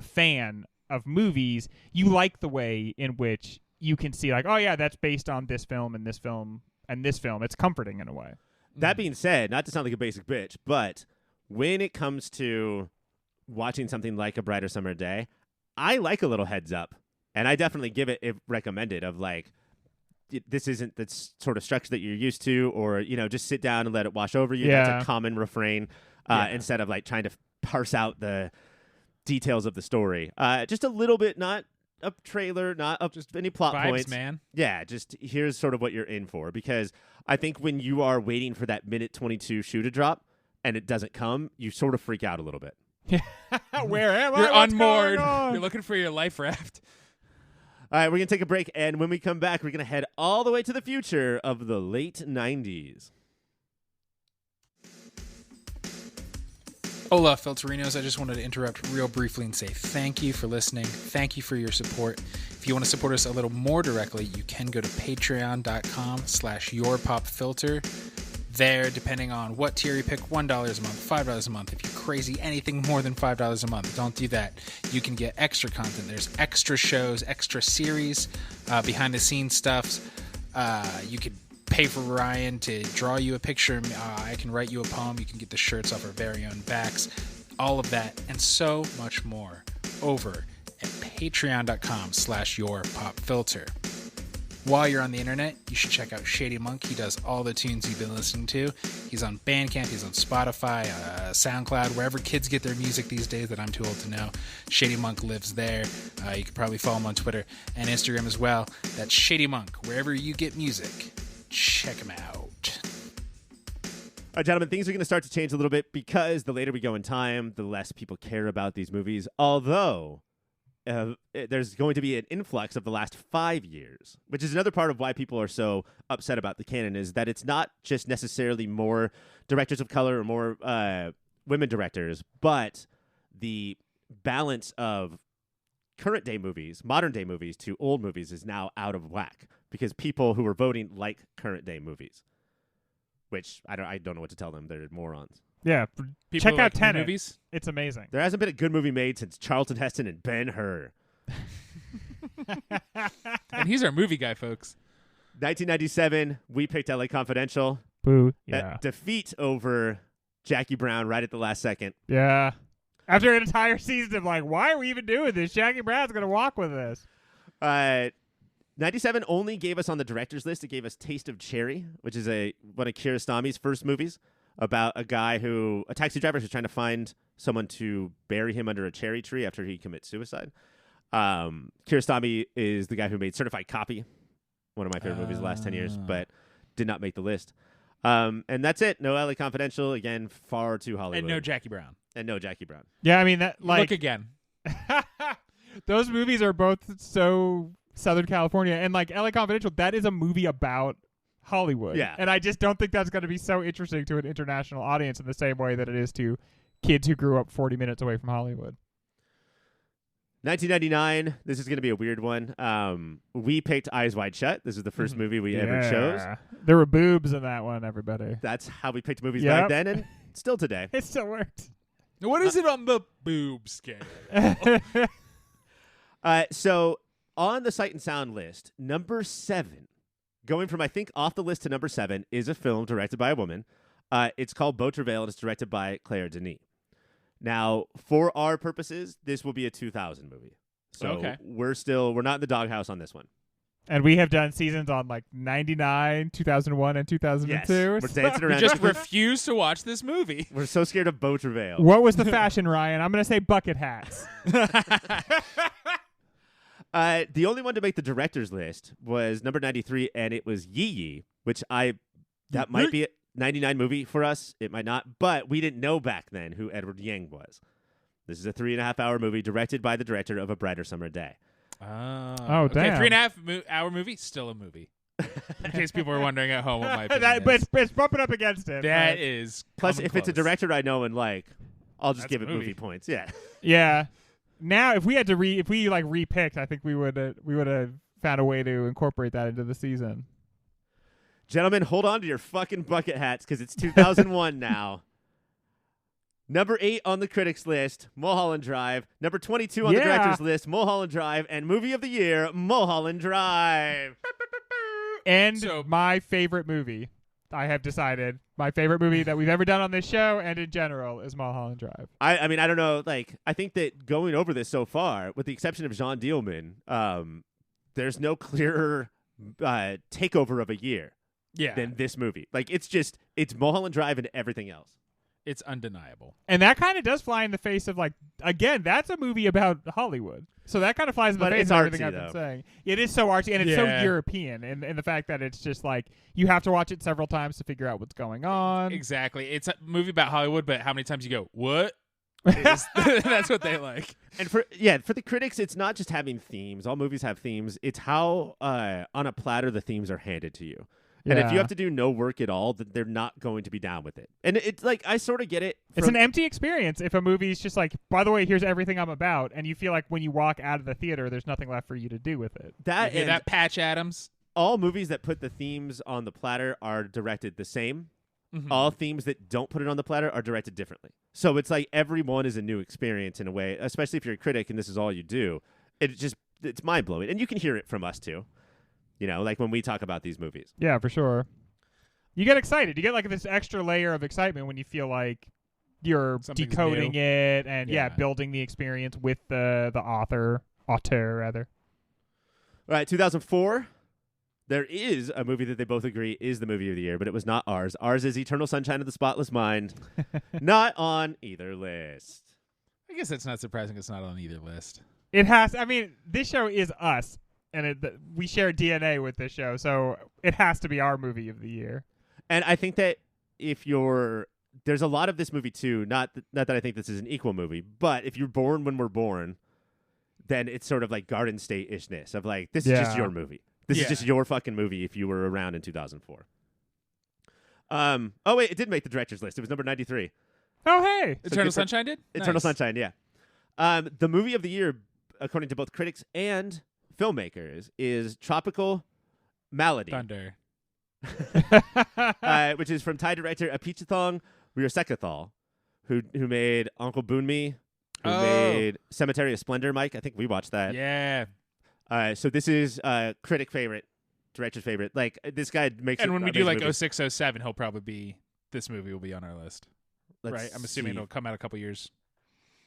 fan of movies, you like the way in which you can see like, oh yeah, that's based on this film and this film and this film. It's comforting in a way.
That being said, not to sound like a basic bitch, but when it comes to watching something like A Brighter Summer Day, I like a little heads up. And I definitely give it if recommended of like, this isn't the sort of structure that you're used to, or, you know, just sit down and let it wash over you.
Yeah.
That's a common refrain instead of like trying to parse out the details of the story. Just a little bit, not a trailer, not just any plot
Vibes,
points.
man.
Yeah, just here's sort of what you're in for. Because I think when you are waiting for that minute 22 shoe to drop and it doesn't come, you sort of freak out a little bit.
Where am I?
You're
What's
unmoored.
going on?
You're looking for your life raft.
All right, we're going to take a break, and when we come back, we're going to head all the way to the future of the late 90s.
Hola, Filterinos. I just wanted to interrupt real briefly and say thank you for listening. Thank you for your support. If you want to support us a little more directly, you can go to patreon.com/yourpopfilter. There, depending on what tier you pick, $1 a month, $5 a month. If you're crazy, anything more than $5 a month, don't do that. You can get extra content. There's extra shows, extra series, behind-the-scenes stuff. You could pay for Ryan to draw you a picture. I can write you a poem. You can get the shirts off our very own backs. All of that and so much more over at patreon.com/yourpopfilter. While you're on the internet, you should check out Shady Monk. He does all the tunes you've been listening to. He's on Bandcamp, he's on Spotify, SoundCloud, wherever kids get their music these days that I'm too old to know. Shady Monk lives there. You can probably follow him on Twitter and Instagram as well. That's Shady Monk. Wherever you get music, check him out.
All right, gentlemen, things are going to start to change a little bit because the later we go in time, the less people care about these movies. Although there's going to be an influx of the last 5 years, which is another part of why people are so upset about the canon, is that it's not just necessarily more directors of color or more women directors, but the balance of current day movies, modern day movies to old movies is now out of whack because people who are voting like current day movies, which I don't know what to tell them. They're morons.
Yeah,
People
check
who
out
like new
Tenet.
movies.
It's amazing.
There hasn't been a good movie made since Charlton Heston and Ben-Hur.
And he's our movie guy, folks.
1997, we picked LA Confidential.
Boo.
That defeat over Jackie Brown right at the last second.
Yeah. After an entire season of like, why are we even doing this? Jackie Brown's going to walk with us.
97 only gave us on the director's list. It gave us Taste of Cherry, which is one of Kiarostami's first movies about a taxi driver who's trying to find someone to bury him under a cherry tree after he commits suicide. Kiarostami is the guy who made Certified Copy, one of my favorite movies of the last 10 years, but did not make the list. And that's it. No LA Confidential. Again, far too Hollywood.
And no Jackie Brown.
Yeah, I mean, that like
Look again.
those movies are both so Southern California, and like LA Confidential, that is a movie about Hollywood.
Yeah.
And I just don't think that's going to be so interesting to an international audience in the same way that it is to kids who grew up 40 minutes away from Hollywood.
1999. This is going to be a weird one. We picked Eyes Wide Shut. This is the first movie we ever chose.
There were boobs in that one, everybody.
That's how we picked movies
Yep.
back then, and still today.
It still worked.
What is it on the boob scale?
So on the Sight and Sound list, number 7, going from I think off the list to number 7, is a film directed by a woman. It's called Beau Travail, and it's directed by Claire Denis. Now, for our purposes, this will be a 2000 movie. So
Okay.
we're not in the doghouse on this one.
And we have done seasons on like 99, 2001, and 2002.
Yes. We're dancing
You
around.
just refuse to watch this movie.
We're so scared of Beau Travail.
What was the fashion, Ryan? I'm going to say bucket hats.
The only one to make the director's list was number 93, and it was Yi Yi, which that might be a 99 movie for us. It might not, but we didn't know back then who Edward Yang was. This is a 3.5-hour movie directed by the director of A Brighter Summer Day.
Oh,
okay.
damn.
3.5 hour movie, still a movie. In case people are wondering at home what my opinion
But
is.
it's bumping up against it.
That
but-
is
Plus,
coming
if it's a
close.
director I know and like, I'll just
That's
give
a
it
movie.
movie points. Yeah.
Yeah. Now, if we had to repicked, I think we would have found a way to incorporate that into the season.
Gentlemen, hold on to your fucking bucket hats because it's 2001 now. Number 8 on the critics list, Mulholland Drive. Number 22 on the director's list, Mulholland Drive. And movie of the year, Mulholland Drive.
And
So-
my favorite movie, I have decided my favorite movie that we've ever done on this show and in general is Mulholland Drive.
I mean, I don't know. Like, I think that going over this so far, with the exception of Jean Dielman, there's no clearer takeover of a year than this movie. Like, it's Mulholland Drive and everything else.
It's undeniable.
And that kind of does fly in the face of, like, again, that's a movie about Hollywood. So that kind of flies in the
But
face
it's
of everything
artsy,
I've been
though.
saying. It is so artsy, and it's so
Yeah.
European, and the fact that it's just like you have to watch it several times to figure out what's going on.
Exactly. It's a movie about Hollywood, but how many times you go, what? That's what they like.
And for the critics, it's not just having themes. All movies have themes. It's how on a platter the themes are handed to you. And if you
Yeah.
have to do no work at all, then they're not going to be down with it. And it's like, I sort of get it.
It's an empty experience if a movie's just like, by the way, here's everything I'm about, and you feel like when you walk out of the theater, there's nothing left for you to do with it.
that
You hear
and
that, Patch Adams?
all movies that put the themes on the platter are directed the same.
Mhm.
All themes that don't put it on the platter are directed differently. So it's like every one is a new experience in a way, especially if you're a critic and this is all you do. It's mind blowing. And you can hear it from us too. You know, like when we talk about these movies.
Yeah, for sure. You get excited. You get like this extra layer of excitement when you feel like you're
Something's
decoding
new.
it and
Yeah.
building the experience with the author rather.
All right, 2004. There is a movie that they both agree is the movie of the year, but it was not ours. Ours is Eternal Sunshine of the Spotless Mind. Not on either list.
I guess it's not surprising it's not on either list.
It has. I mean, this show is us, and we share DNA with this show, so it has to be our movie of the year.
And I think that there's a lot of this movie too. Not that I think this is an equal movie, but if you're born when we're born, then it's sort of like Garden State-ishness of like, this is just
Yeah.
your movie. This is
Yeah.
just your fucking movie if you were around in 2004. Oh wait, it did make the director's list. It was number 93.
Oh, hey.
Eternal
good for-
Sunshine did?
Eternal
Nice.
Sunshine, yeah. The movie of the year, according to both critics and filmmakers, is Tropical Malady,
Thunder.
which is from Thai director Apichatthong Weerasethakul, who made Uncle Boonmi, who
Oh.
made Cemetery of Splendor. Mike, I think we watched that.
Yeah.
So this is critic favorite, director's favorite. Like this guy makes.
And when we do
amazing
like
movies.
0607, he'll probably be, this movie will be on our list.
Let's
right? I'm assuming
see.
it'll come out a couple years.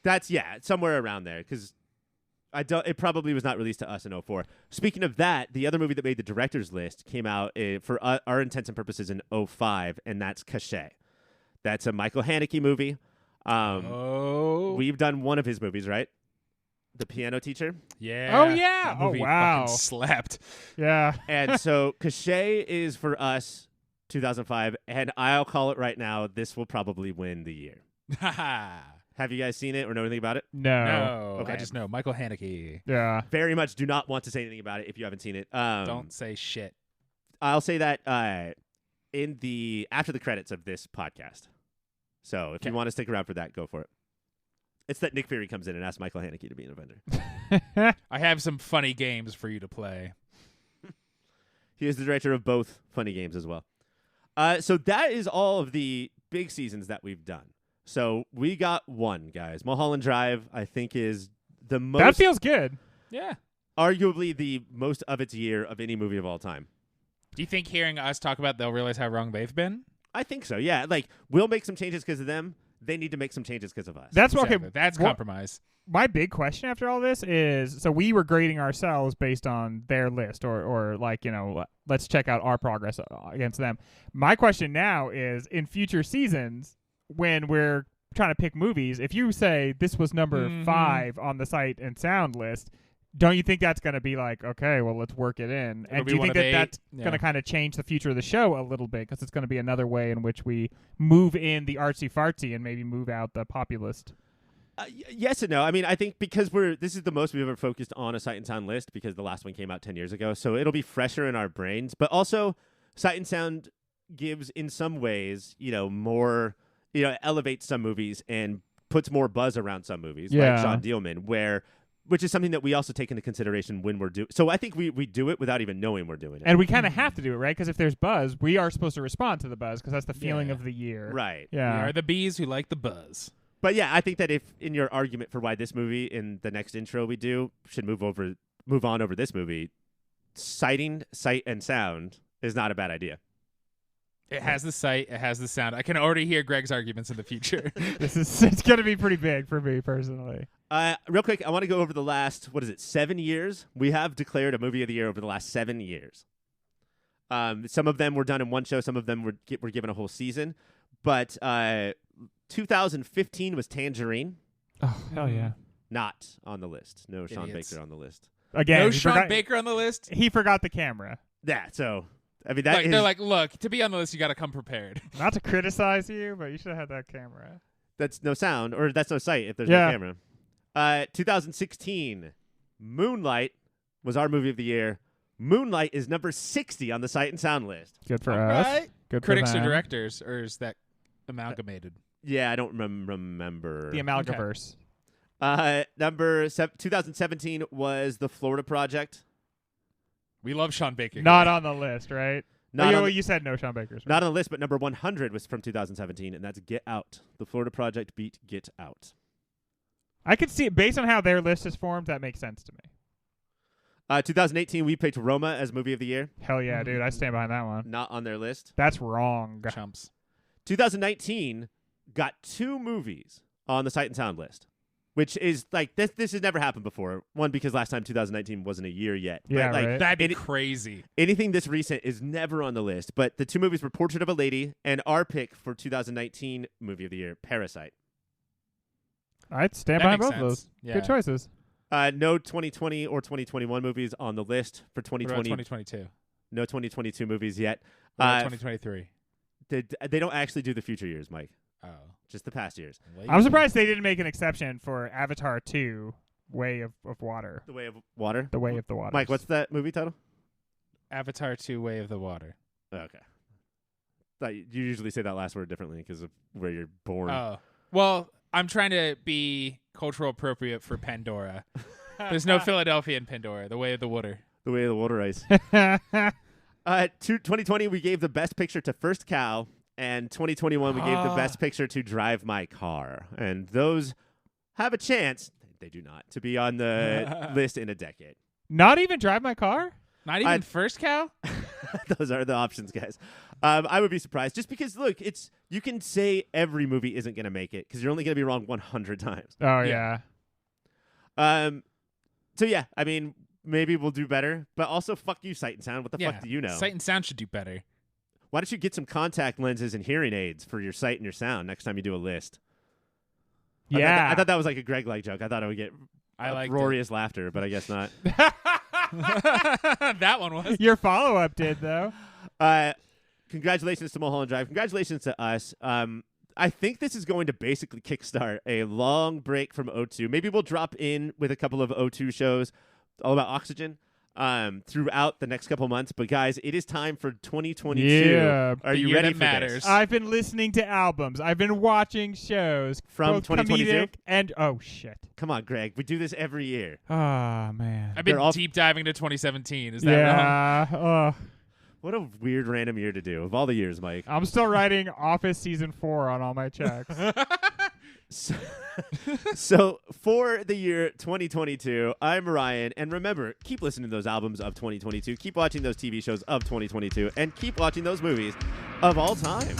That's somewhere around there because it probably was not released to us in 04. Speaking of that, the other movie that made the director's list came out for our intents and purposes in 05, and that's Cachet. That's a Michael Haneke movie. We've done one of his movies, right? The Piano Teacher.
Yeah.
Oh, yeah.
That
Oh,
movie
wow.
fucking slapped.
Yeah.
And so Cachet is for us 2005, and I'll call it right now, this will probably win the year. Have you guys seen it or know anything about it?
No.
No.
Okay.
I just know Michael Haneke.
Yeah.
Very much do not want to say anything about it if you haven't seen it.
Don't say shit.
I'll say that after the credits of this podcast. So if you want to stick around for that, go for it. It's that Nick Fury comes in and asks Michael Haneke to be an Avenger.
I have some funny games for you to play.
He is the director of both funny games as well. So that is all of the big seasons that we've done. So we got one, guys. Mulholland Drive, I think, is the most,
That feels good.
Yeah.
arguably the most of its year of any movie of all time.
Do you think hearing us talk about they'll realize how wrong they've been?
I think so, yeah. Like, we'll make some changes because of them. They need to make some changes because of us.
That's
Exactly.
okay.
That's
What-
compromise.
My big question after all this is, so we were grading ourselves based on their list or like, let's check out our progress against them. My question now is, in future seasons, when we're trying to pick movies, if you say this was number 5 on the Sight and Sound list, don't you think that's going to be like, okay, well, let's work it in?
It'll
And
be
do you
one
think
of
that
8.
that's
Yeah.
going to kind of change the future of the show a little bit, because it's going to be another way in which we move in the artsy-fartsy and maybe move out the populist?
Yes and no. I mean, I think because this is the most we've ever focused on a Sight and Sound list because the last one came out 10 years ago. So it'll be fresher in our brains. But also, Sight and Sound gives, in some ways, more, elevates some movies and puts more buzz around some movies,
Yeah.
like Jean Dielman, which is something that we also take into consideration when we're doing. So I think we do it without even knowing we're doing it.
And we kind of have to do it, right? Because if there's buzz, we are supposed to respond to the buzz because that's the feeling
Yeah.
of the year.
Right.
We
Yeah.
are the bees who like the buzz.
But yeah, I think that if in your argument for why this movie in the next intro we do should move on over this movie, Sight and Sound is not a bad idea.
It has the sight. It has the sound. I can already hear Greg's arguments in the future.
It's going to be pretty big for me personally.
Real quick, I want to go over the last, 7 years? We have declared a movie of the year over the last 7 years. Some of them were done in one show. Some of them were given a whole season. But 2015 was Tangerine.
Oh, hell yeah.
Not on the list. No Sean
Idiots.
Baker on the list.
Again,
No
he
Sean
forgot-
Baker on the list.
He forgot the camera.
Yeah, so, I mean, that is...
They're like, look, to be on the list, you got to come prepared.
Not to criticize you, but you should have had that camera.
That's no sound, or that's no sight if there's
Yeah.
no camera. 2016, Moonlight was our movie of the year. Moonlight is number 60 on the Sight and Sound list.
Good for
All
us.
right.
Good for
Critics or
them.
directors, or is that amalgamated?
Yeah, I don't remember.
The Amalgaverse.
2017 was The Florida Project.
We love Sean Baker.
Not on the list, right?
Not on the-
You said no Sean Baker's. Right?
Not on the list, but number 100 was from 2017, and that's Get Out. The Florida Project beat Get Out.
I could see it based on how their list is formed. That makes sense to me.
2018, we picked Roma as movie of the year.
Hell yeah, dude! I stand behind that one.
Not on their list.
That's wrong.
Chumps.
2019 got 2 movies on the Sight and Sound list, which is like this has never happened before. One, because last time 2019 wasn't a year yet.
Yeah,
but, like,
right.
That'd be crazy.
anything this recent is never on the list. But the 2 movies were Portrait of a Lady and our pick for 2019 movie of the year, Parasite.
I'd stand
That
behind
makes
both of those.
sense. Yeah.
Good choices.
No 2020 or 2021 movies on the list for
What about
2020.
2022?
No 2022 movies yet.
What about 2023?
They don't actually do the future years, Mike.
Oh.
Just the past years.
I'm surprised they didn't make an exception for Avatar 2, Way of Water.
The Way of Water.
The Way of the Water.
Mike, what's that movie title?
Avatar 2 Way of the Water.
Oh, okay. Thought you usually say that last word differently because of where you're born.
Oh. Well, I'm trying to be cultural appropriate for Pandora. There's no Philadelphia in Pandora. The Way of the Water.
The Way of the Water Ice. 2020, we gave the best picture to First Cow, and 2021, we gave the best picture to Drive My Car. And those have a chance, they do not, to be on the list in a decade.
Not even Drive My Car?
Not even First Cow?
Those are the options, guys. I would be surprised. Just because, look, you can say every movie isn't going to make it because you're only going to be wrong 100 times.
Oh,
Yeah.
yeah.
So, yeah, I mean, maybe we'll do better. But also, fuck you, Sight and Sound. What the fuck do you know?
Sight and Sound should do better.
Why don't you get some contact lenses and hearing aids for your sight and your sound next time you do a list?
Yeah.
I thought that was like a Greg-like joke. I thought I would get
I liked
uproarious laughter, but I guess not.
That one was.
Your follow-up did, though.
Congratulations to Mulholland Drive. Congratulations to us. I think this is going to basically kickstart a long break from O2. Maybe we'll drop in with a couple of O2 shows all about oxygen throughout the next couple months. But, guys, it is time for 2022.
Yeah.
Are
The
you
year
ready
that
for
matters.
this?
I've been listening to albums. I've been watching shows.
From
both
2022?
comedic and oh shit.
Come on, Greg. We do this every year.
Oh man.
I've been
They're all-
deep diving to 2017. Is that wrong?
Yeah.
What a weird random year to do. Of all the years, Mike.
I'm still writing Office season 4 on all my checks.
So for the year 2022, I'm Ryan. And remember, keep listening to those albums of 2022. Keep watching those TV shows of 2022. And keep watching those movies of all time.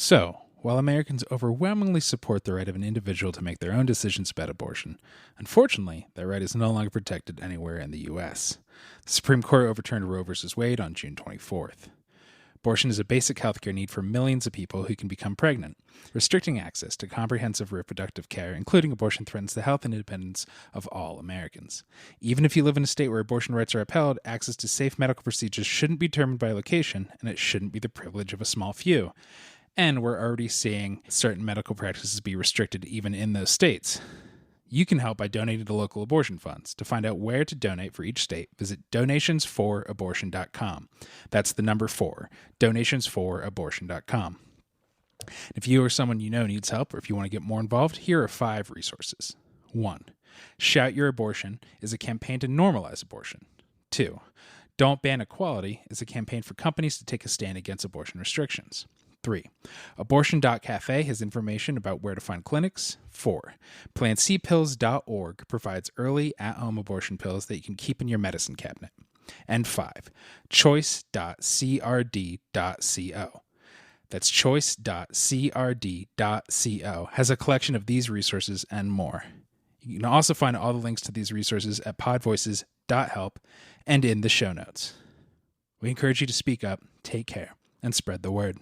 So, while Americans overwhelmingly support the right of an individual to make their own decisions about abortion, unfortunately, that right is no longer protected anywhere in the U.S. The Supreme Court overturned Roe v. Wade on June 24th. Abortion is a basic healthcare need for millions of people who can become pregnant. Restricting access to comprehensive reproductive care, including abortion, threatens the health and independence of all Americans. Even if you live in a state where abortion rights are upheld, access to safe medical procedures shouldn't be determined by location, and it shouldn't be the privilege of a small few. And we're already seeing certain medical practices be restricted even in those states. You can help by donating to local abortion funds. To find out where to donate for each state, visit donationsforabortion.com. That's the number 4, donationsforabortion.com. If you or someone you know needs help, or if you want to get more involved, here are 5 resources. 1. Shout Your Abortion is a campaign to normalize abortion. 2. Don't Ban Equality is a campaign for companies to take a stand against abortion restrictions. 3. Abortion.cafe has information about where to find clinics. 4. PlantCpills.org provides early at-home abortion pills that you can keep in your medicine cabinet. And 5. Choice.crd.co. That's choice.crd.co has a collection of these resources and more. You can also find all the links to these resources at podvoices.help and in the show notes. We encourage you to speak up, take care, and spread the word.